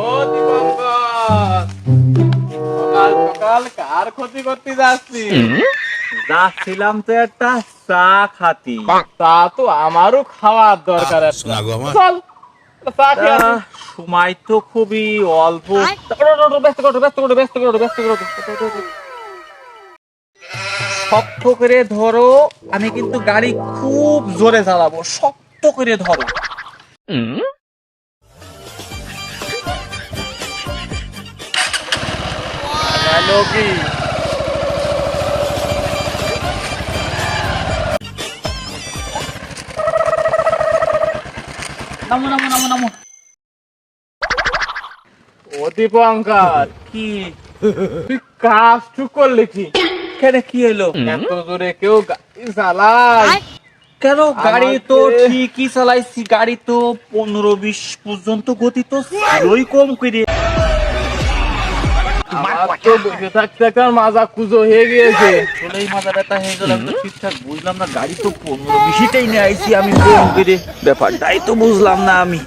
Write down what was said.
ও দীপঙ্কর, সকাল সকাল কার ক্ষতি করতে যাচ্ছি? যাচ্ছিলাম তো একটা চা খাতি। তা তো আমারও খাওয়ার দরকার আছে। শোনা গো আমার। চল চা খেয়ে আসি। সময় তো খুবই অল্প। শক্ত করে ধরো, আমি কিন্তু গাড়ি খুব জোরে চালাবো, শক্ত করে ধরো। গেল কি? নামো নামো নামো নামো। ও দীপঙ্কর, কি তুই কাজটু করলি কি? কেন, কি এলো? এত জোরে কেউ গাড়ি চালায়? কেন, গাড়ি তো আমাকে- ঠিকই চালাইছি, গাড়ি তো 15-20 পর্যন্ত গতি তো ছিলই কম করে। আমার তো বসে থাকতে থাকতে আমার মাজা কুজো হয়ে গিয়েছে। চলেই মাথা ব্যথা হয়ে গেল, আমি তো ঠিকঠাক বুঝলাম না, গাড়ি তো 15-20টাই নিয়ে আইছি আমি কম করে, ব্যাপারটাই তো বুঝলাম না আমি।